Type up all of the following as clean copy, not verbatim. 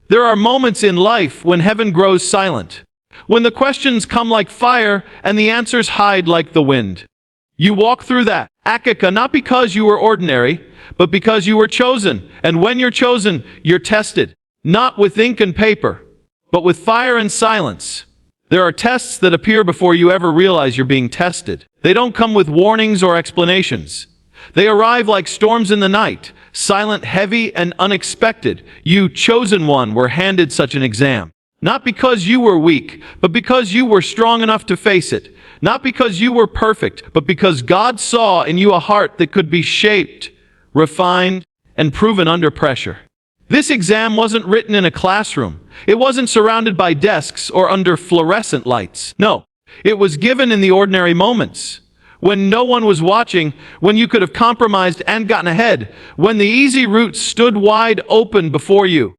There are moments in life when heaven grows silent, when the questions come like fire and the answers hide like the wind. You walk through that, Akika, not because you were ordinary, but because you were chosen. And when you're chosen, you're tested, not with ink and paper, but with fire and silence. There are tests that appear before you ever realize you're being tested. They don't come with warnings or explanations. They arrive like storms in the night, silent, heavy, and unexpected. You, chosen one, were handed such an exam. Not because you were weak, but because you were strong enough to face it. Not because you were perfect, but because God saw in you a heart that could be shaped, refined, and proven under pressure. This exam wasn't written in a classroom. It wasn't surrounded by desks or under fluorescent lights. No, it was given in the ordinary moments. When no one was watching, when you could have compromised and gotten ahead, when the easy route stood wide open before you.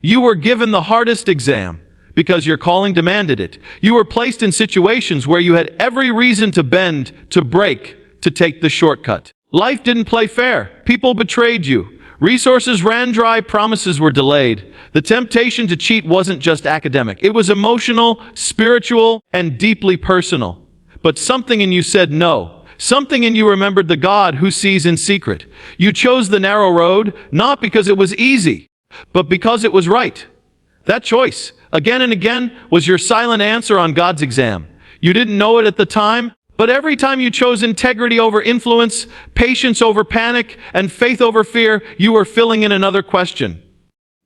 You were given the hardest exam because your calling demanded it. You were placed in situations where you had every reason to bend, to break, to take the shortcut. Life didn't play fair. People betrayed you. Resources ran dry, promises were delayed. The temptation to cheat wasn't just academic. It was emotional, spiritual, and deeply personal. But something in you said no. Something in you remembered the God who sees in secret. You chose the narrow road, not because it was easy, but because it was right. That choice, again and again, was your silent answer on God's exam. You didn't know it at the time, but every time you chose integrity over influence, patience over panic, and faith over fear, you were filling in another question.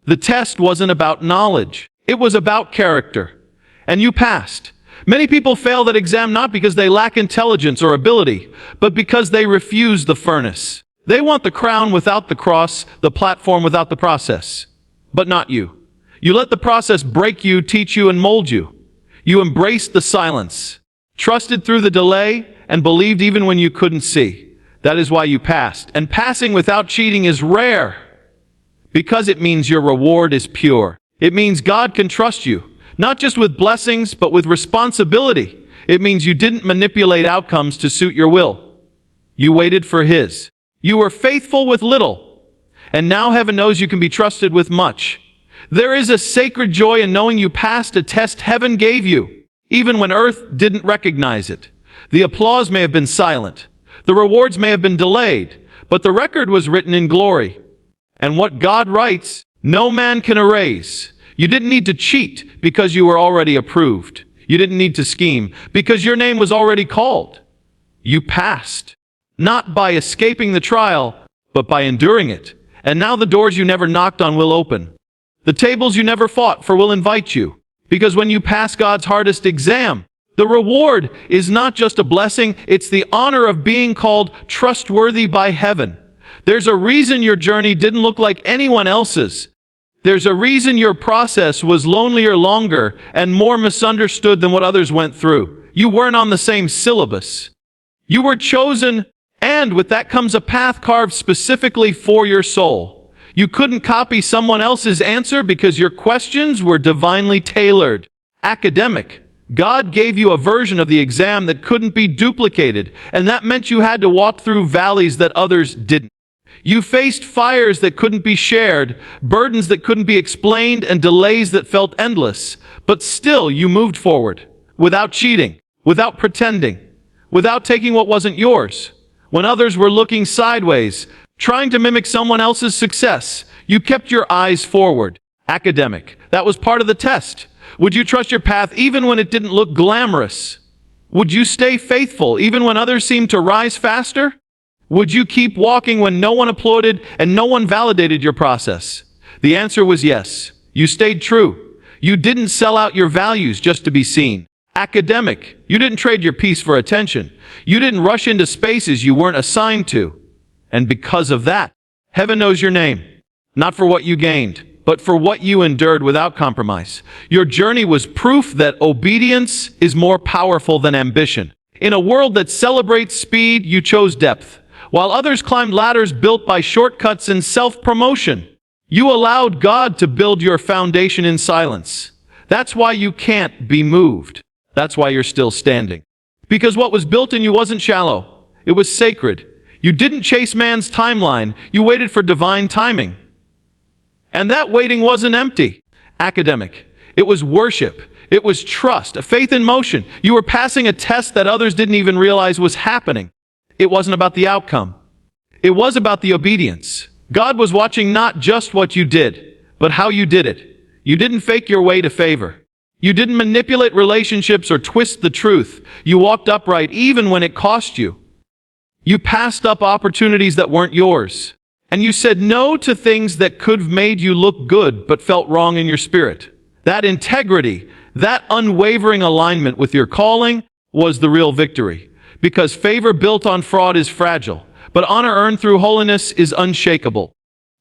The test wasn't about knowledge. It was about character. And you passed. Many people fail that exam not because they lack intelligence or ability, but because they refuse the furnace. They want the crown without the cross, the platform without the process. But not you. You let the process break you, teach you, and mold you. You embraced the silence, trusted through the delay, and believed even when you couldn't see. That is why you passed. And passing without cheating is rare, because it means your reward is pure. It means God can trust you, not just with blessings, but with responsibility. It means you didn't manipulate outcomes to suit your will. You waited for His. You were faithful with little, and now heaven knows you can be trusted with much. There is a sacred joy in knowing you passed a test heaven gave you, even when earth didn't recognize it. The applause may have been silent. The rewards may have been delayed, but the record was written in glory. And what God writes, no man can erase. You didn't need to cheat because you were already approved. You didn't need to scheme because your name was already called. You passed, not by escaping the trial, but by enduring it. And now the doors you never knocked on will open. The tables you never fought for will invite you. Because when you pass God's hardest exam, the reward is not just a blessing, it's the honor of being called trustworthy by heaven. There's a reason your journey didn't look like anyone else's. There's a reason your process was lonelier, longer, and more misunderstood than what others went through. You weren't on the same syllabus. You were chosen, and with that comes a path carved specifically for your soul. You couldn't copy someone else's answer because your questions were divinely tailored. Academic. God gave you a version of the exam that couldn't be duplicated, and that meant you had to walk through valleys that others didn't. You faced fires that couldn't be shared, burdens that couldn't be explained, and delays that felt endless. But still, you moved forward, without cheating, without pretending, without taking what wasn't yours. When others were looking sideways, trying to mimic someone else's success, you kept your eyes forward. Academic. That was part of the test. Would you trust your path even when it didn't look glamorous? Would you stay faithful even when others seemed to rise faster? Would you keep walking when no one applauded and no one validated your process? The answer was yes. You stayed true. You didn't sell out your values just to be seen. Academic. You didn't trade your peace for attention. You didn't rush into spaces you weren't assigned to. And because of that, heaven knows your name. Not for what you gained, but for what you endured without compromise. Your journey was proof that obedience is more powerful than ambition. In a world that celebrates speed, you chose depth. While others climbed ladders built by shortcuts and self-promotion, you allowed God to build your foundation in silence. That's why you can't be moved. That's why you're still standing. Because what was built in you wasn't shallow. It was sacred. You didn't chase man's timeline. You waited for divine timing. And that waiting wasn't empty. Academic. It was worship. It was trust, a faith in motion. You were passing a test that others didn't even realize was happening. It wasn't about the outcome. It was about the obedience. God was watching not just what you did, but how you did it. You didn't fake your way to favor. You didn't manipulate relationships or twist the truth. You walked upright even when it cost you. You passed up opportunities that weren't yours. And you said no to things that could have made you look good but felt wrong in your spirit. That integrity, that unwavering alignment with your calling was the real victory. Because favor built on fraud is fragile, but honor earned through holiness is unshakable.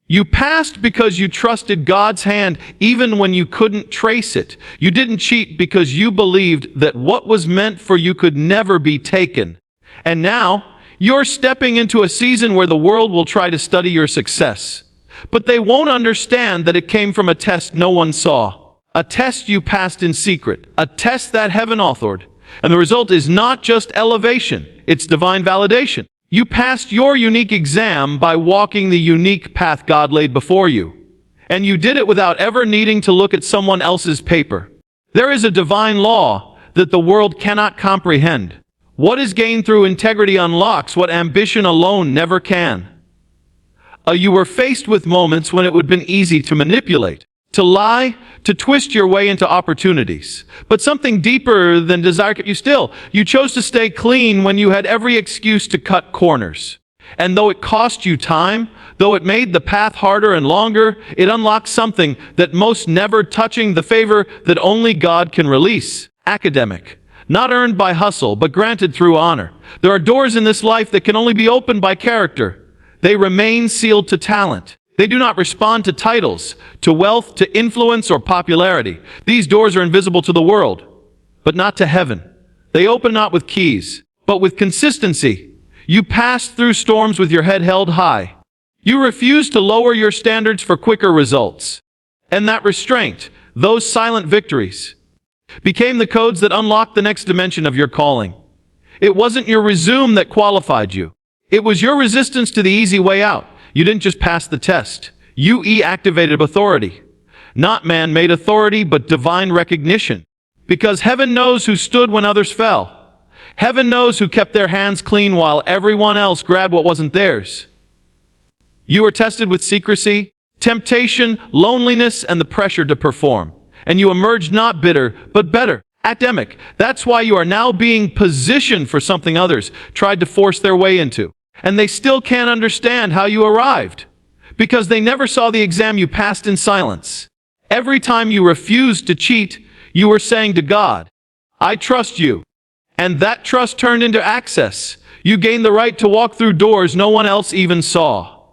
You passed because you trusted God's hand even when you couldn't trace it. You didn't cheat because you believed that what was meant for you could never be taken. And now, you're stepping into a season where the world will try to study your success. But they won't understand that it came from a test no one saw. A test you passed in secret. A test that heaven authored. And the result is not just elevation, it's divine validation. You passed your unique exam by walking the unique path God laid before you. And you did it without ever needing to look at someone else's paper. There is a divine law that the world cannot comprehend. What is gained through integrity unlocks what ambition alone never can. You were faced with moments when it would have been easy to manipulate, to lie, to twist your way into opportunities. But something deeper than desire kept you still. You chose to stay clean when you had every excuse to cut corners. And though it cost you time, though it made the path harder and longer, it unlocked something that most never touching the favor that only God can release. Academic. Not earned by hustle, but granted through honor. There are doors in this life that can only be opened by character. They remain sealed to talent. They do not respond to titles, to wealth, to influence, or popularity. These doors are invisible to the world, but not to heaven. They open not with keys, but with consistency. You pass through storms with your head held high. You refuse to lower your standards for quicker results. And that restraint, those silent victories, became the codes that unlocked the next dimension of your calling. It wasn't your resume that qualified you. It was your resistance to the easy way out. You didn't just pass the test. You activated authority. Not man-made authority, but divine recognition. Because heaven knows who stood when others fell. Heaven knows who kept their hands clean while everyone else grabbed what wasn't theirs. You were tested with secrecy, temptation, loneliness, and the pressure to perform. And you emerged not bitter, but better. Academic. That's why you are now being positioned for something others tried to force their way into. And they still can't understand how you arrived. Because they never saw the exam you passed in silence. Every time you refused to cheat, you were saying to God, I trust you. And that trust turned into access. You gained the right to walk through doors no one else even saw.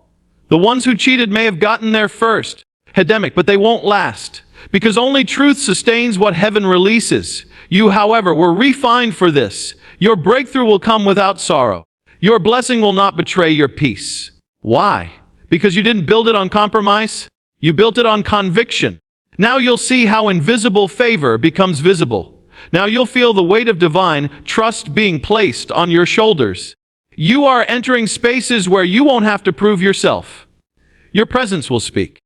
The ones who cheated may have gotten there first. Academic, but they won't last. Because only truth sustains what heaven releases. You, however, were refined for this. Your breakthrough will come without sorrow. Your blessing will not betray your peace. Why? Because you didn't build it on compromise. You built it on conviction. Now you'll see how invisible favor becomes visible. Now you'll feel the weight of divine trust being placed on your shoulders. You are entering spaces where you won't have to prove yourself. Your presence will speak.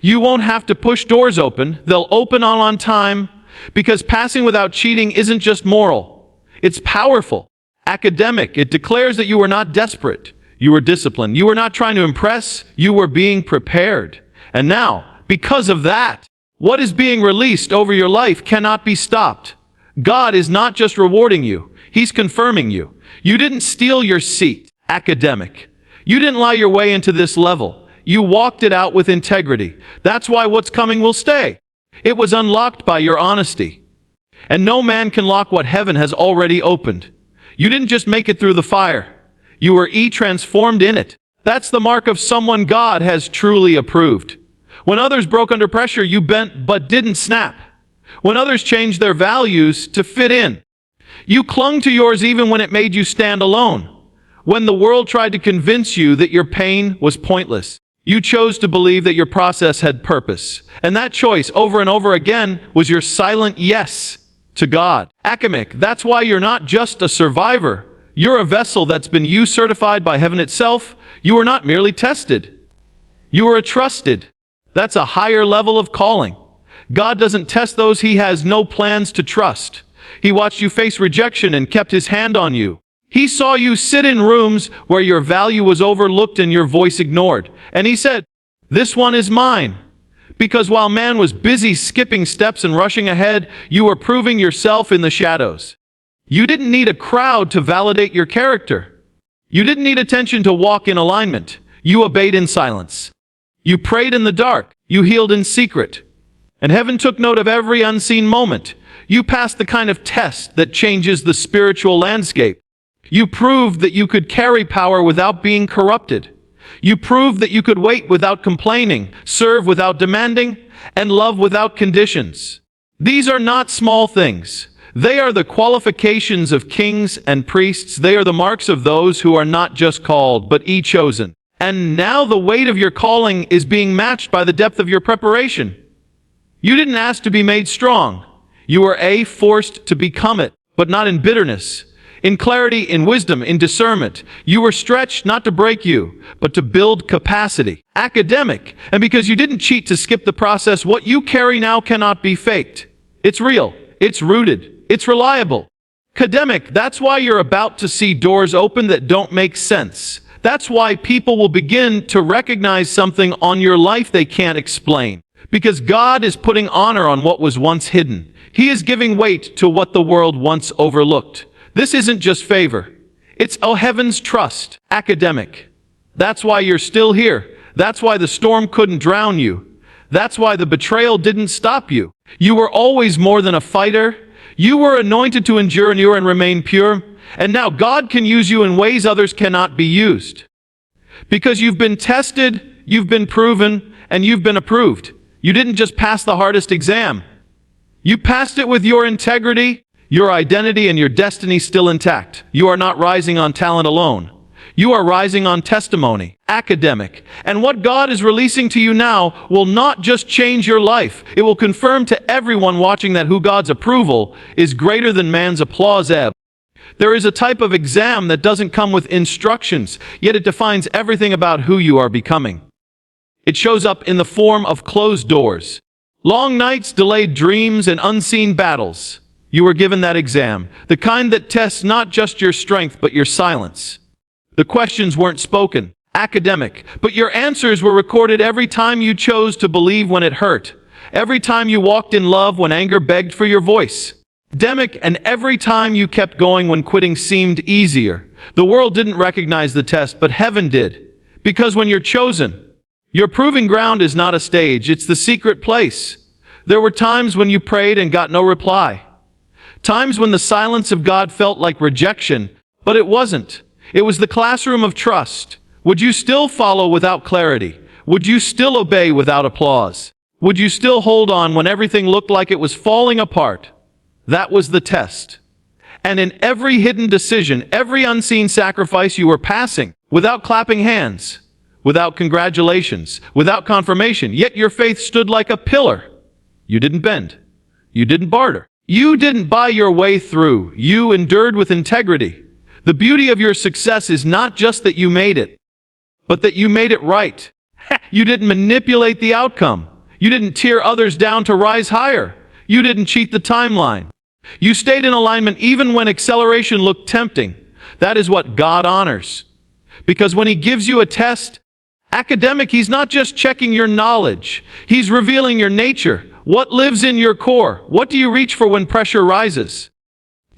You won't have to push doors open. They'll open all on time, because passing without cheating isn't just moral. It's powerful. Academic. It declares that you were not desperate. You were disciplined. You were not trying to impress. You were being prepared. And now, because of that, what is being released over your life cannot be stopped. God is not just rewarding you. He's confirming you. You didn't steal your seat. Academic. You didn't lie your way into this level. You walked it out with integrity. That's why what's coming will stay. It was unlocked by your honesty. And no man can lock what heaven has already opened. You didn't just make it through the fire. You were transformed in it. That's the mark of someone God has truly approved. When others broke under pressure, you bent but didn't snap. When others changed their values to fit in, you clung to yours even when it made you stand alone. When the world tried to convince you that your pain was pointless, you chose to believe that your process had purpose. And that choice, over and over again, was your silent yes to God. Academic, that's why you're not just a survivor. You're a vessel that's been certified by heaven itself. You are not merely tested. You are trusted. That's a higher level of calling. God doesn't test those He has no plans to trust. He watched you face rejection and kept His hand on you. He saw you sit in rooms where your value was overlooked and your voice ignored. And He said, "This one is mine." Because while man was busy skipping steps and rushing ahead, you were proving yourself in the shadows. You didn't need a crowd to validate your character. You didn't need attention to walk in alignment. You obeyed in silence. You prayed in the dark. You healed in secret. And heaven took note of every unseen moment. You passed the kind of test that changes the spiritual landscape. You proved that you could carry power without being corrupted. You proved that you could wait without complaining, serve without demanding, and love without conditions. These are not small things. They are the qualifications of kings and priests. They are the marks of those who are not just called, but chosen. And now the weight of your calling is being matched by the depth of your preparation. You didn't ask to be made strong. You were forced to become it, but not in bitterness. In clarity, in wisdom, in discernment. You were stretched not to break you, but to build capacity. Academic. And because you didn't cheat to skip the process, what you carry now cannot be faked. It's real. It's rooted. It's reliable. Academic. That's why you're about to see doors open that don't make sense. That's why people will begin to recognize something on your life they can't explain. Because God is putting honor on what was once hidden. He is giving weight to what the world once overlooked. This isn't just favor. It's heaven's trust. Academic. That's why you're still here. That's why the storm couldn't drown you. That's why the betrayal didn't stop you. You were always more than a fighter. You were anointed to endure and remain pure. And now God can use you in ways others cannot be used. Because you've been tested, you've been proven, and you've been approved. You didn't just pass the hardest exam. You passed it with your integrity, your identity, and your destiny still intact. You are not rising on talent alone. You are rising on testimony. Academic. And what God is releasing to you now will not just change your life. It will confirm to everyone watching that who God's approval is greater than man's applause ebb. There is a type of exam that doesn't come with instructions, yet it defines everything about who you are becoming. It shows up in the form of closed doors, long nights, delayed dreams, and unseen battles. You were given that exam, the kind that tests not just your strength, but your silence. The questions weren't spoken, academic, but your answers were recorded every time you chose to believe when it hurt, every time you walked in love when anger begged for your voice. Academic, and every time you kept going when quitting seemed easier. The world didn't recognize the test, but heaven did. Because when you're chosen, your proving ground is not a stage, it's the secret place. There were times when you prayed and got no reply. Times when the silence of God felt like rejection, but it wasn't. It was the classroom of trust. Would you still follow without clarity? Would you still obey without applause? Would you still hold on when everything looked like it was falling apart? That was the test. And in every hidden decision, every unseen sacrifice you were passing, without clapping hands, without congratulations, without confirmation, yet your faith stood like a pillar. You didn't bend. You didn't barter. You didn't buy your way through. You endured with integrity. The beauty of your success is not just that you made it, but that you made it right. You didn't manipulate the outcome. You didn't tear others down to rise higher. You didn't cheat the timeline. You stayed in alignment even when acceleration looked tempting. That is what God honors. Because when He gives you a test, academic, He's not just checking your knowledge. He's revealing your nature. What lives in your core? What do you reach for when pressure rises?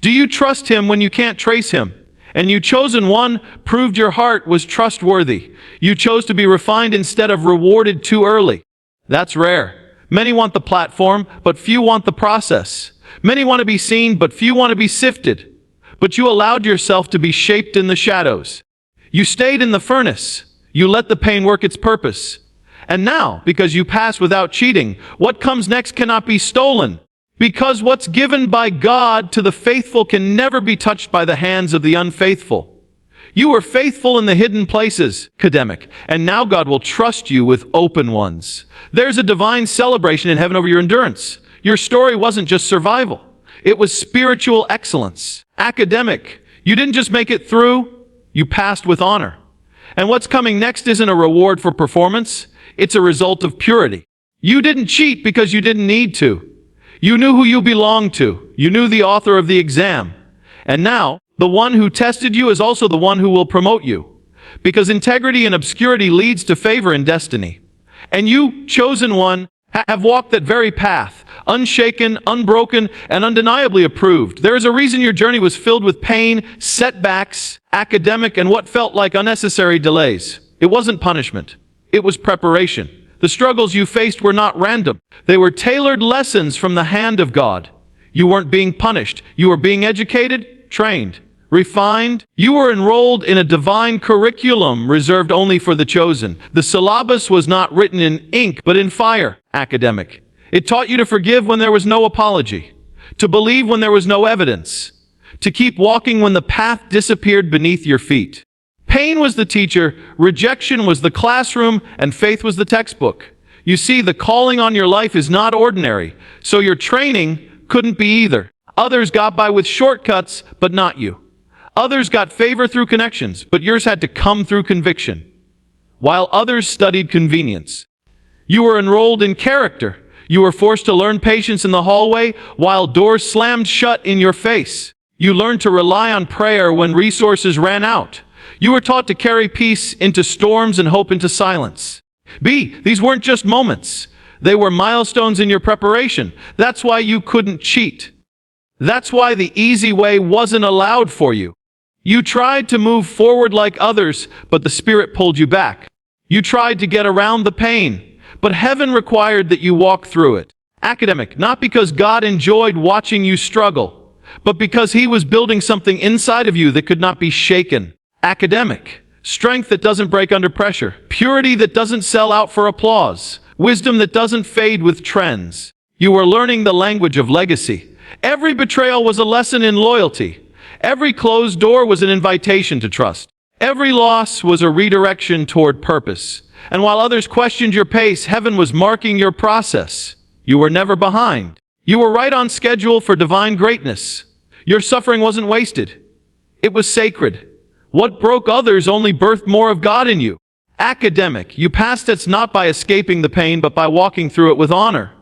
Do you trust Him when you can't trace Him? And you chosen one proved your heart was trustworthy. You chose to be refined instead of rewarded too early. That's rare. Many want the platform, but few want the process. Many want to be seen, but few want to be sifted. But you allowed yourself to be shaped in the shadows. You stayed in the furnace. You let the pain work its purpose. And now, because you pass without cheating, what comes next cannot be stolen. Because what's given by God to the faithful can never be touched by the hands of the unfaithful. You were faithful in the hidden places, academic, and now God will trust you with open ones. There's a divine celebration in heaven over your endurance. Your story wasn't just survival. It was spiritual excellence. Academic, you didn't just make it through, you passed with honor. And what's coming next isn't a reward for performance. It's a result of purity. You didn't cheat because you didn't need to. You knew who you belonged to. You knew the author of the exam. And now, the one who tested you is also the one who will promote you. Because integrity and obscurity leads to favor and destiny. And you, chosen one, have walked that very path, unshaken, unbroken, and undeniably approved. There is a reason your journey was filled with pain, setbacks, academic, and what felt like unnecessary delays. It wasn't punishment. It was preparation. The struggles you faced were not random. They were tailored lessons from the hand of God. You weren't being punished. You were being educated, trained, refined. You were enrolled in a divine curriculum reserved only for the chosen. The syllabus was not written in ink, but in fire. Academic. It taught you to forgive when there was no apology, to believe when there was no evidence, to keep walking when the path disappeared beneath your feet. Pain was the teacher, rejection was the classroom, and faith was the textbook. You see, the calling on your life is not ordinary, so your training couldn't be either. Others got by with shortcuts, but not you. Others got favor through connections, but yours had to come through conviction, while others studied convenience. You were enrolled in character. You were forced to learn patience in the hallway, while doors slammed shut in your face. You learned to rely on prayer when resources ran out. You were taught to carry peace into storms and hope into silence. These weren't just moments. They were milestones in your preparation. That's why you couldn't cheat. That's why the easy way wasn't allowed for you. You tried to move forward like others, but the Spirit pulled you back. You tried to get around the pain, but heaven required that you walk through it. Academic, not because God enjoyed watching you struggle, but because He was building something inside of you that could not be shaken. Academic, strength that doesn't break under pressure, purity that doesn't sell out for applause, wisdom that doesn't fade with trends. You were learning the language of legacy. Every betrayal was a lesson in loyalty. Every closed door was an invitation to trust. Every loss was a redirection toward purpose. And while others questioned your pace, heaven was marking your process. You were never behind. You were right on schedule for divine greatness. Your suffering wasn't wasted. It was sacred. What broke others only birthed more of God in you. Academic, you passed it not by escaping the pain, but by walking through it with honor.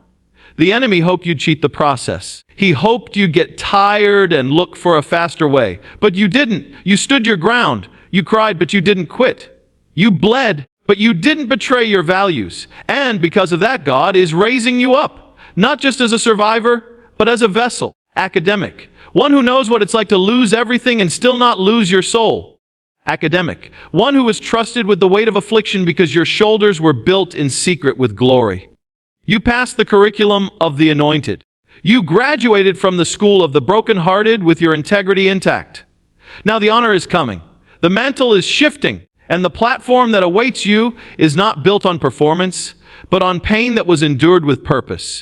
The enemy hoped you'd cheat the process. He hoped you'd get tired and look for a faster way. But you didn't. You stood your ground. You cried, but you didn't quit. You bled, but you didn't betray your values. And because of that, God is raising you up, not just as a survivor, but as a vessel. Academic, one who knows what it's like to lose everything and still not lose your soul. Academic, one who was trusted with the weight of affliction because your shoulders were built in secret with glory. You passed the curriculum of the anointed. You graduated from the school of the brokenhearted with your integrity intact. Now the honor is coming. The mantle is shifting, and the platform that awaits you is not built on performance, but on pain that was endured with purpose.